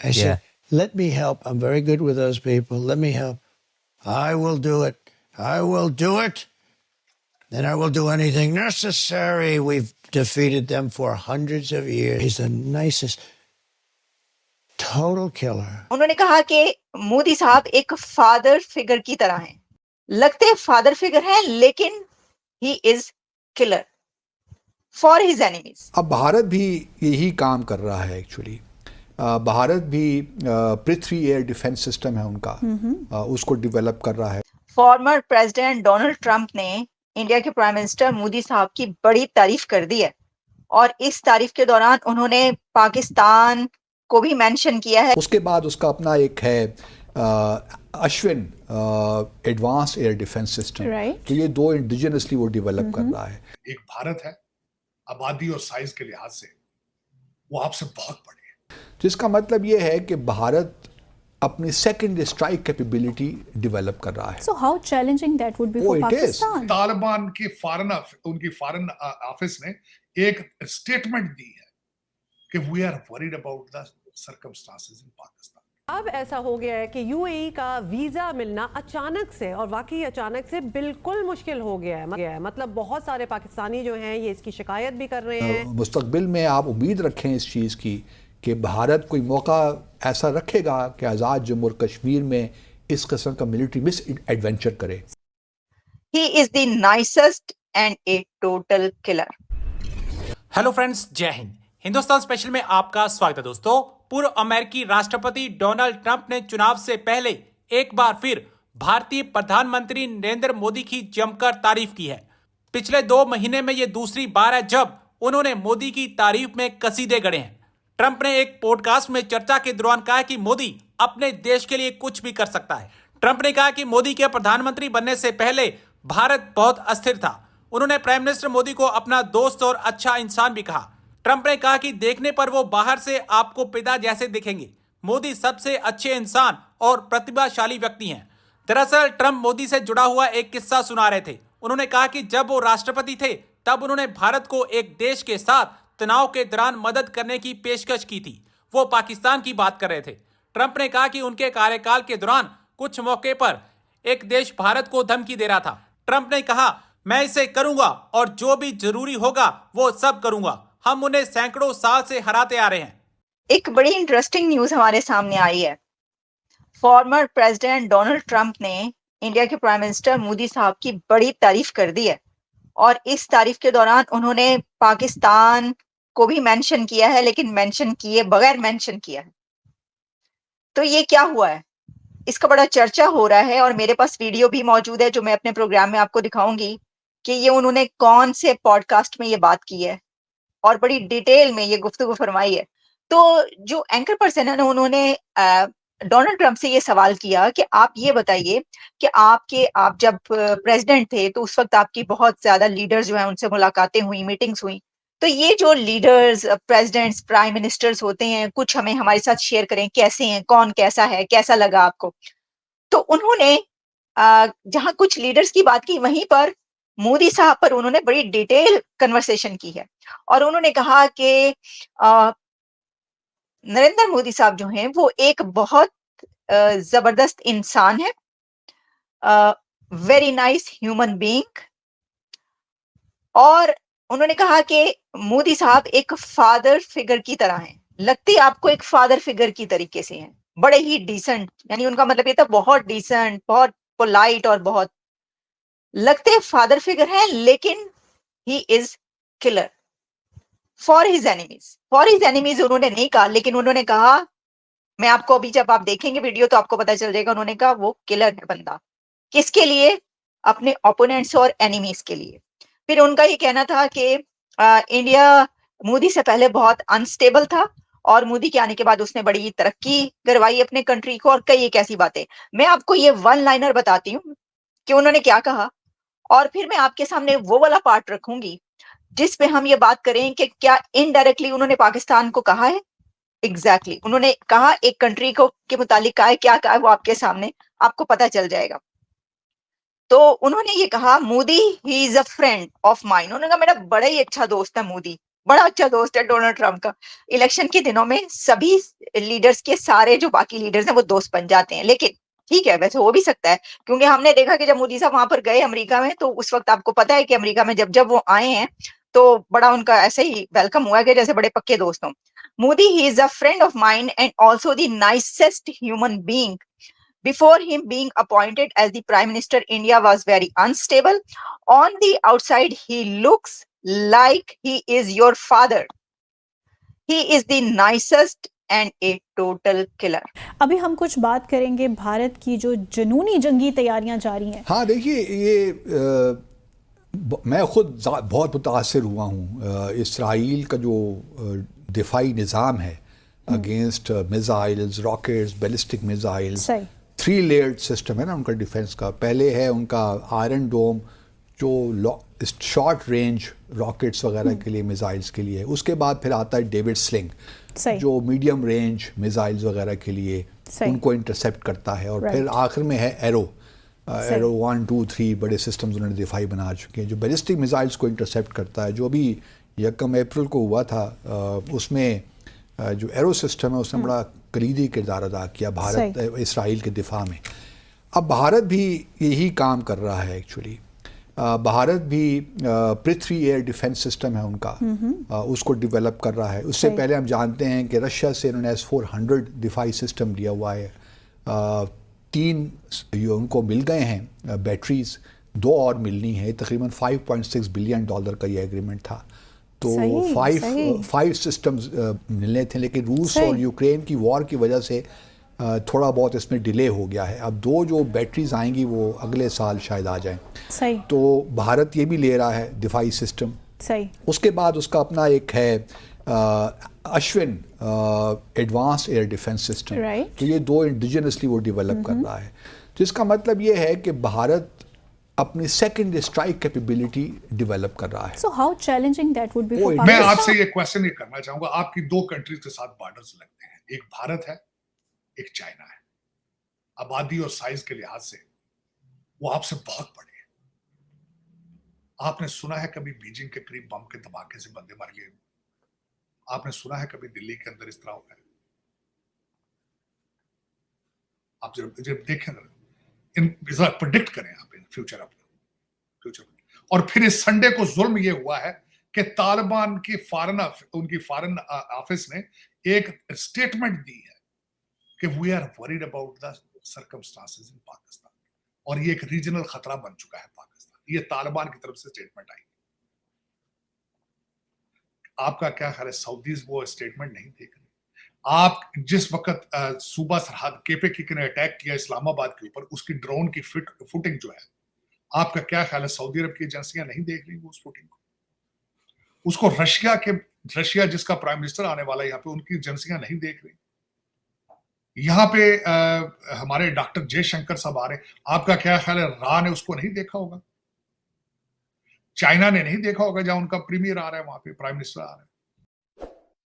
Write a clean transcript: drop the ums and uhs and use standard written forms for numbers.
I said, let me help. I'm very good with those people. Let me help. I will do it. I will do it. Then I will do anything necessary. We've defeated them for hundreds of years. He's the nicest, total killer. उन्होंने कहा कि मोदी साहब एक father figure की तरह हैं, लगते father figure हैं लेकिन he is killer for his enemies. अब भारत भी यही काम कर रहा है एक्चुअली। भारत भी पृथ्वी एयर डिफेंस सिस्टम है उनका, उसको डेवलप कर रहा है। फॉर्मर प्रेसिडेंट डोनाल्ड ट्रंप ने इंडिया के प्राइम मिनिस्टर मोदी साहब की बड़ी तारीफ कर दी है और इस तारीफ के दौरान उन्होंने पाकिस्तान को भी मेंशन किया है। उसके बाद उसका अपना एक है Ashwin advance air defence system, तो ये दो इंडिजिनसली वो डेवलप कर रहा है। एक भारत है, आबादी और साइज के लिहाज से वो आपसे बहुत बड़ी है, जिसका मतलब ये है कि भारत अपनी सेकंड स्ट्राइक कैपेबिलिटी डेवलप कर रहा है। So how challenging that would be for Pakistan? Taliban की उनकी फॉरेन ऑफिस ने एक स्टेटमेंट दी है कि we are worried about the circumstances in Pakistan. अब ऐसा हो गया है कि यूएई का वीजा मिलना अचानक से, और वाकई अचानक से बिल्कुल मुश्किल हो गया है। मतलब बहुत सारे पाकिस्तानी जो हैं ये इसकी शिकायत भी कर रहे हैं। मुस्तकबिल में आप उम्मीद रखें इस चीज़ की कि भारत कोई मौका ऐसा रखेगा कि आज़ाद जम्मू और कश्मीर में इस किस्म का मिलिट्री मिस एडवेंचर करे। He is the nicest and A total killer. Hello friends, जय हिंद। हिंदुस्तान स्पेशल में आपका स्वागत है दोस्तों। पूर्व अमेरिकी राष्ट्रपति डोनाल्ड ट्रंप ने चुनाव से पहले एक बार फिर भारतीय प्रधानमंत्री नरेंद्र मोदी की जमकर तारीफ की है। पिछले 2 महीने में ये दूसरी बार है जब उन्होंने मोदी की तारीफ में कसीदे गढ़े हैं। ट्रंप ने एक पॉडकास्ट में चर्चा के दौरान कहा कि मोदी अपने देश के लिए कुछ भी कर सकता है। ट्रंप ने कहा कि मोदी के प्रधानमंत्री बनने से पहले भारत बहुत अस्थिर था। उन्होंने प्राइम मिनिस्टर मोदी को अपना दोस्त और अच्छा इंसान भी कहा। ट्रंप ने कहा कि देखने पर वो बाहर से आपको पिता जैसे दिखेंगे। मोदी सबसे अच्छे इंसान और प्रतिभाशाली व्यक्ति हैं। दरअसल ट्रंप मोदी से जुड़ा हुआ एक किस्सा सुना रहे थे। उन्होंने कहा कि जब वो राष्ट्रपति थे तब उन्होंने भारत को एक देश के साथ तनाव के दौरान मदद करने की पेशकश की थी। वो पाकिस्तान की बात कर रहे थे। ट्रंप ने कहा कि उनके कार्यकाल के दौरान कुछ मौके पर एक देश भारत को धमकी दे रहा था। ट्रंप ने कहा, मैं इसे करूंगा और जो भी जरूरी होगा वो सब करूंगा। हम उन्हें सैकड़ों साल से हराते आ रहे हैं। एक बड़ी इंटरेस्टिंग न्यूज हमारे सामने आई है। फॉर्मर प्रेसिडेंट डोनाल्ड ट्रंप ने इंडिया के प्राइम मिनिस्टर मोदी साहब की बड़ी तारीफ कर दी है और इस तारीफ के दौरान उन्होंने पाकिस्तान को भी मेंशन किया है, लेकिन मेंशन किए बगैर मेंशन किया है। तो ये क्या हुआ है, इसका बड़ा चर्चा हो रहा है और मेरे पास वीडियो भी मौजूद है जो मैं अपने प्रोग्राम में आपको दिखाऊंगी कि ये उन्होंने कौन से पॉडकास्ट में ये बात की है और बड़ी डिटेल में ये गुफ्तगू फरमाई है। तो जो एंकर पर्सन है ना, उन्होंने डोनाल्ड ट्रंप से ये सवाल किया कि आप ये बताइए कि आप जब प्रेसिडेंट थे तो उस वक्त आपकी बहुत ज्यादा लीडर्स जो है उनसे मुलाकातें हुई, मीटिंग्स हुई। तो ये जो लीडर्स, प्रेसिडेंट्स, प्राइम मिनिस्टर्स होते हैं, कुछ हमें हमारे साथ शेयर करें, कैसे हैं, कौन कैसा है, कैसा लगा आपको। तो उन्होंने जहां कुछ लीडर्स की बात की, वहीं पर मोदी साहब पर उन्होंने बड़ी डिटेल कन्वर्सेशन की है और उन्होंने कहा कि नरेंद्र मोदी साहब जो हैं वो एक बहुत जबरदस्त इंसान है, वेरी नाइस ह्यूमन बीइंग। और उन्होंने कहा कि मोदी साहब एक फादर फिगर की तरह हैं, लगते आपको एक फादर फिगर की तरीके से हैं, बड़े ही डिसेंट, यानी उनका मतलब ये था बहुत डिसेंट, बहुत पोलाइट और बहुत लगते फादर फिगर हैं, लेकिन he is killer for his enemies. For his enemies उन्होंने नहीं कहा, लेकिन उन्होंने कहा, मैं आपको अभी जब आप देखेंगे वीडियो तो आपको पता चल जाएगा, उन्होंने कहा वो किलर है बंदा। किसके लिए? अपने ओपोनेंट्स और एनिमीज के लिए। फिर उनका ये कहना था कि इंडिया मोदी से पहले बहुत अनस्टेबल था और मोदी के आने के बाद उसने बड़ी तरक्की करवाई अपने कंट्री को और कई एक ऐसी बातें। मैं आपको ये वन लाइनर बताती हूँ कि उन्होंने क्या कहा और फिर मैं आपके सामने वो वाला पार्ट रखूंगी जिस पे हम ये बात करें कि क्या इनडायरेक्टली उन्होंने पाकिस्तान को कहा है। एग्जैक्टली उन्होंने कहा, एक कंट्री को के मुतालिक कहा है, क्या कहा है वो आपके सामने आपको पता चल जाएगा। तो उन्होंने ये कहा, Modi he is a friend of mine. उन्होंने कहा मेरा बड़ा ही अच्छा दोस्त है मोदी, बड़ा अच्छा दोस्त है डोनाल्ड ट्रम्प का। इलेक्शन के दिनों में सभी लीडर्स के सारे जो बाकी लीडर्स हैं वो दोस्त बन जाते हैं, लेकिन ठीक है, वैसे हो भी सकता है, क्योंकि हमने देखा कि जब मोदी साहब वहां पर गए अमेरिका में, तो उस वक्त आपको पता है कि अमेरिका में जब जब वो आए हैं तो बड़ा उनका ऐसे ही वेलकम हुआ कि जैसे बड़े पक्के दोस्त हों। Modi, he is a friend of mine and also the nicest human being. Before him being appointed as the Prime Minister, India was very unstable. On the outside, he looks like he is your father. He is the nicest and a total killer. अभी हम कुछ बात करेंगे भारत की जो जुनूनी जंगी तैयारियां जारी हैं। हाँ देखिए, ये मैं खुद बहुत मुतासर हुआ हूँ। इसराइल का जो दिफाई निज़ाम है against missiles, rockets, ballistic missiles, 3 layered system है ना उनका डिफेंस का। पहले है उनका आयरन डोम जो शॉर्ट रेंज रॉकेट्स वगैरह के लिए, मिसाइल्स के लिए। उसके बाद फिर आता है डेविड स्लिंग जो मीडियम रेंज मिसाइल्स वगैरह के लिए उनको इंटरसेप्ट करता है। और फिर आखिर में है एरो 1, 2, 3 बड़े सिस्टम्स उन्होंने दिफाई बना चुके हैं जो बैलिस्टिक मिसाइल्स को इंटरसेप्ट करता है। जो अभी 1 अप्रैल को हुआ था उसमें जो एरो सिस्टम है उसने बड़ा कलीदी किरदार अदा किया भारत इसराइल के दिफा में। अब भारत भी यही काम कर रहा है एक्चुअली। भारत भी पृथ्वी एयर डिफेंस सिस्टम है उनका, उसको डेवलप कर रहा है। उससे पहले हम जानते हैं कि रशिया से इन्होंने S-400 दिफाई सिस्टम लिया हुआ है। 3 उनको मिल गए हैं बैटरीज, 2 और मिलनी है। तकरीबन $5.6 बिलियन का ये एग्रीमेंट था। तो 5 सिस्टम्स मिलने थे, लेकिन रूस और यूक्रेन की वॉर की वजह से थोड़ा बहुत इसमें डिले हो गया है। अब 2 जो बैटरीज आएंगी वो अगले साल शायद आ जाएं। तो भारत ये भी ले रहा है दिफाई सिस्टम। उसके बाद उसका अपना एक है Ashwin advance air defence system. तो ये 2 इंडिजिनसली वो डेवलप कर रहा है। तो इसका मतलब ये है कि भारत अपनी सेकंड स्ट्राइक कैपेबिलिटी डेवलप कर रहा है। So how challenging that would be for मैं Pakistan? आपसे ये क्वेश्चन ये करना चाहूंगा, आपकी 2 कंट्रीज के साथ बॉर्डर्स लगते हैं, एक भारत है, एक चाइना है। आबादी और साइज के लिहाज से वो आपसे बहुत बड़े हैं। आपने सुना है कभी बीजिंग के करीब बम के धमाके से बंदे मर गए? आपने सुना है कभी दिल्ली के अंदर इस तरह हुआ है? आप जब देखें, प्रेडिक्ट करें आप इन फ्यूचर अपना। और फिर इस संडे को जुल्म ये हुआ है कि तालिबान की उनकी फॉरेन ऑफिस ने एक स्टेटमेंट दी है कि we are worried about the circumstances in Pakistan, और ये एक रीजनल खतरा बन चुका है पाकिस्तान। ये तालिबान की तरफ से स्टेटमेंट आई। आपका क्या ख्याल है, सऊदीज वो स्टेटमेंट नहीं देख रहे? आप जिस वक्त सूबा सरहद KPK ने अटैक किया इस्लामाबाद के ऊपर, उसकी ड्रोन की फुटिंग जो है, आपका क्या ख्याल है सऊदी अरब की एजेंसियां नहीं देख रही वो उस फुटिंग को? उसको रशिया जिसका प्राइम मिनिस्टर आने वाला है यहाँ पे, उनकी एजेंसियां नहीं देख रही। यहाँ पे हमारे डॉक्टर जयशंकर साहब आ रहे, आपका क्या ख्याल है रा ने उसको नहीं देखा होगा? चाइना ने नहीं देखा होगा जहां उनका प्रीमियर आ रहा है, वहां पे प्राइम मिनिस्टर आ रहा है?